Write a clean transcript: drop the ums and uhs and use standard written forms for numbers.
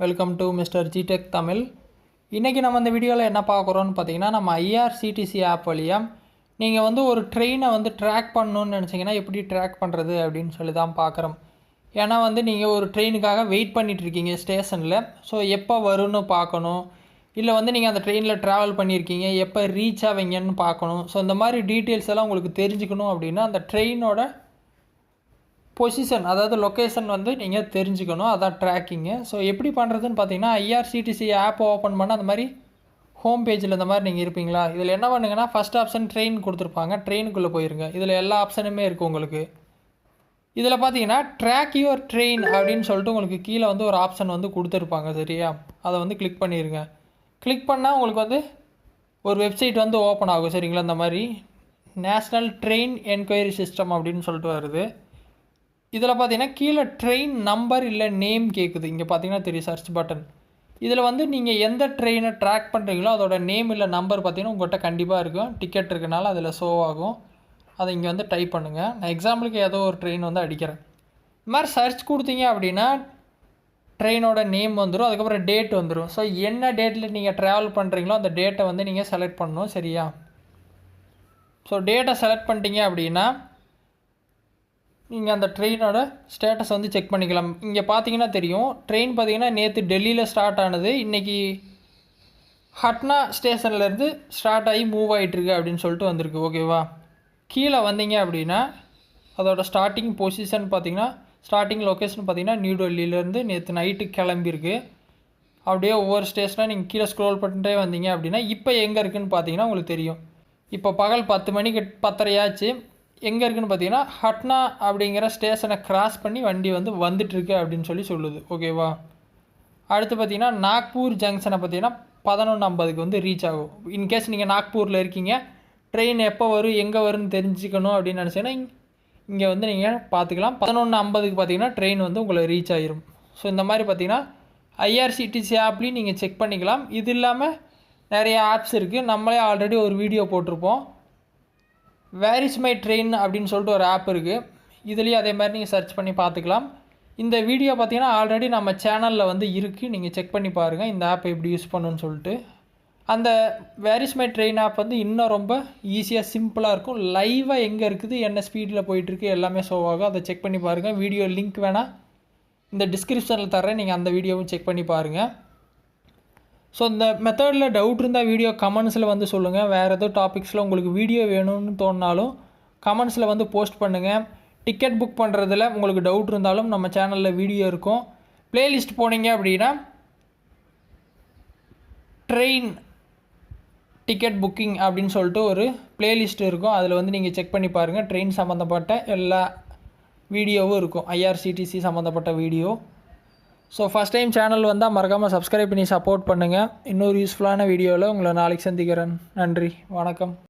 Welcome to mister G Tech Tamil. இன்றைக்கி நம்ம இந்த வீடியோவில் என்ன பார்க்குறோன்னு பார்த்தீங்கன்னா, நம்ம ஐஆர்சிடிசி ஆப் வழியாக நீங்கள் வந்து ஒரு ட்ரெயினை வந்து ட்ராக் பண்ணணுன்னு நினச்சிங்கன்னா எப்படி ட்ராக் பண்ணுறது அப்படின்னு சொல்லி தான் பார்க்குறோம். ஏன்னா வந்து நீங்கள் ஒரு ட்ரெயினுக்காக வெயிட் பண்ணிகிட்ருக்கீங்க ஸ்டேஷனில். ஸோ எப்போ வரும்னு பார்க்கணும், இல்லை வந்து நீங்கள் அந்த ட்ரெயினில் ட்ராவல் பண்ணியிருக்கீங்க எப்போ ரீச் ஆவீங்கன்னு பார்க்கணும். ஸோ இந்த மாதிரி டீட்டெயில்ஸ் எல்லாம் உங்களுக்கு தெரிஞ்சுக்கணும் அப்படின்னா அந்த ட்ரெயினோட பொசிஷன், அதாவது லொக்கேஷன் வந்து நீங்கள் தெரிஞ்சுக்கணும். அதான் ட்ராக்கிங்கு. ஸோ எப்படி பண்ணுறதுன்னு பார்த்தீங்கன்னா, ஐஆர்சிடிசி ஆப் ஓப்பன் பண்ணால் அந்த மாதிரி ஹோம் பேஜில் இந்த மாதிரி நீங்கள் இருப்பீங்களா. இதில் என்ன பண்ணுங்கன்னா, ஃபஸ்ட் ஆப்ஷன் ட்ரெயின் கொடுத்துருப்பாங்க, ட்ரெயினுக்குள்ளே போயிருங்க. இதில் எல்லா ஆப்ஷனுமே இருக்குது உங்களுக்கு. இதில் பார்த்தீங்கன்னா ட்ராக் யுவர் ட்ரெயின் அப்படின்னு சொல்லிட்டு உங்களுக்கு கீழே வந்து ஒரு ஆப்ஷன் வந்து கொடுத்துருப்பாங்க, சரியா. அதை வந்து கிளிக் பண்ணிடுங்க. கிளிக் பண்ணால் உங்களுக்கு வந்து ஒரு வெப்சைட் வந்து ஓப்பன் ஆகும், சரிங்களா. இந்த மாதிரி நேஷ்னல் ட்ரெயின் என்கொயரி சிஸ்டம் அப்படின்னு சொல்லிட்டு வருது. இதில் பார்த்தீங்கன்னா கீழே ட்ரெயின் நம்பர் இல்லை நேம் கேட்குது. இங்கே பார்த்தீங்கன்னா தெரியும் சர்ச் பட்டன். இதில் வந்து நீங்கள் எந்த ட்ரெயினை ட்ராக் பண்ணுறீங்களோ அதோட நேம் இல்லை நம்பர் பார்த்தீங்கன்னா உங்கள்கிட்ட கண்டிப்பாக இருக்கும். டிக்கெட் இருக்கனால அதில் ஷோ ஆகும். அதை இங்கே வந்து டைப் பண்ணுங்கள். நான் எக்ஸாம்பிளுக்கு ஏதோ ஒரு ட்ரெயின் வந்து அடிக்கிறேன். இந்த மாதிரி சர்ச் கொடுத்தீங்க அப்படின்னா ட்ரெயினோட நேம் வந்துடும், அதுக்கப்புறம் டேட் வந்துடும். ஸோ என்ன டேட்டில் நீங்கள் ட்ராவல் பண்ணுறீங்களோ அந்த டேட்டை வந்து நீங்கள் செலக்ட் பண்ணணும், சரியா. ஸோ டேட்டை செலக்ட் பண்ணிட்டீங்க அப்படின்னா நீங்கள் அந்த ட்ரெயினோட ஸ்டேட்டஸ் வந்து செக் பண்ணிக்கலாம். இங்கே பார்த்தீங்கன்னா தெரியும், ட்ரெயின் பார்த்தீங்கன்னா நேற்று டெல்லியில் ஸ்டார்ட் ஆனது, இன்றைக்கி ஹட்னா ஸ்டேஷன்லேருந்து ஸ்டார்ட் ஆகி மூவ் ஆகிட்டுருக்கு அப்படின்னு சொல்லிட்டு வந்திருக்கு, ஓகேவா. கீழே வந்தீங்க அப்படின்னா அதோட ஸ்டார்டிங் பொசிஷன் பார்த்தீங்கன்னா, ஸ்டார்டிங் லொக்கேஷன் பார்த்தீங்கன்னா நியூ டெல்லியிலேருந்து நேற்று நைட்டு கிளம்பியிருக்கு. அப்படியே ஒவ்வொரு ஸ்டேஷனாக நீங்கள் கீழே ஸ்க்ரோல் பண்ணிட்டே வந்தீங்க அப்படின்னா இப்போ எங்கே இருக்குதுன்னு பார்த்தீங்கன்னா உங்களுக்கு தெரியும். இப்போ பகல் 10 மணிக்கு 10:30 ஆச்சு. எங்கே இருக்குதுன்னு பார்த்தீங்கன்னா ஹட்னா அப்படிங்கிற ஸ்டேஷனை கிராஸ் பண்ணி வண்டி வந்து வந்துட்டுருக்கு அப்படின்னு சொல்லி சொல்லுது, ஓகேவா. அடுத்து பார்த்தீங்கன்னா நாக்பூர் ஜங்ஷனை பார்த்தீங்கன்னா 11:50க்கு வந்து ரீச் ஆகும். இன்கேஸ் நீங்கள் நாக்பூரில் இருக்கீங்க, ட்ரெயின் எப்போ வரும் எங்கே வரும்னு தெரிஞ்சுக்கணும் அப்படின்னு நினச்சிங்கன்னா இங்கே வந்து நீங்கள் பார்த்துக்கலாம். 11:50க்கு பார்த்தீங்கன்னா ட்ரெயின் வந்து உங்களை ரீச் ஆகிரும். ஸோ இந்த மாதிரி பார்த்தீங்கன்னா ஐஆர்சிடிசி ஆப்லேயும் நீங்கள் செக் பண்ணிக்கலாம். இது இல்லாமல் நிறைய ஆப்ஸ் இருக்குது. நம்மளே ஆல்ரெடி ஒரு வீடியோ போட்டிருப்போம். வேர் இஸ் மை ட்ரெயின் அப்படின்னு சொல்லிட்டு ஒரு ஆப் இருக்குது. இதுலேயும் அதே மாதிரி நீங்கள் சர்ச் பண்ணி பார்த்துக்கலாம். இந்த வீடியோ பார்த்தீங்கன்னா ஆல்ரெடி நம்ம சேனலில் வந்து இருக்குது, நீங்கள் செக் பண்ணி பாருங்கள் இந்த ஆப்பை எப்படி யூஸ் பண்ணணுன்னு சொல்லிட்டு. அந்த where is my train app வந்து இன்னும் ரொம்ப ஈஸியாக சிம்பிளாக இருக்கும். லைவாக எங்கே இருக்குது, என்ன ஸ்பீடில் போயிட்டுருக்கு எல்லாமே ஷோ ஆகும். அதை செக் பண்ணி பாருங்கள். வீடியோ லிங்க் வேணால் இந்த டிஸ்கிரிப்ஷனில் தர்றேன், நீங்கள் அந்த வீடியோவும் செக் பண்ணி பாருங்கள். ஸோ இந்த மெத்தடில் டவுட் இருந்தால் வீடியோ கமெண்ட்ஸில் வந்து சொல்லுங்கள். வேறு எதோ டாபிக்ஸில் உங்களுக்கு வீடியோ வேணும்னு தோணினாலும் கமெண்ட்ஸில் வந்து போஸ்ட் பண்ணுங்கள். டிக்கெட் புக் பண்ணுறதுல உங்களுக்கு டவுட் இருந்தாலும் நம்ம சேனலில் வீடியோ இருக்கும். ப்ளேலிஸ்ட் போனீங்க அப்படின்னா ட்ரெயின் டிக்கெட் புக்கிங் அப்படின்னு சொல்லிட்டு ஒரு ப்ளேலிஸ்ட் இருக்கும். அதில் வந்து நீங்கள் செக் பண்ணி பாருங்கள். ட்ரெயின் சம்மந்தப்பட்ட எல்லா வீடியோவும் இருக்கும், ஐஆர்சிடிசி சம்மந்தப்பட்ட video. So first time channel வந்தால் மறக்காமல் சப்ஸ்கிரைப் பண்ணி சப்போர்ட் பண்ணுங்கள். இன்னொரு யூஸ்ஃபுல்லான வீடியோவில் உங்களை நாளைக்கு சந்திக்கிறேன். நன்றி, வணக்கம்.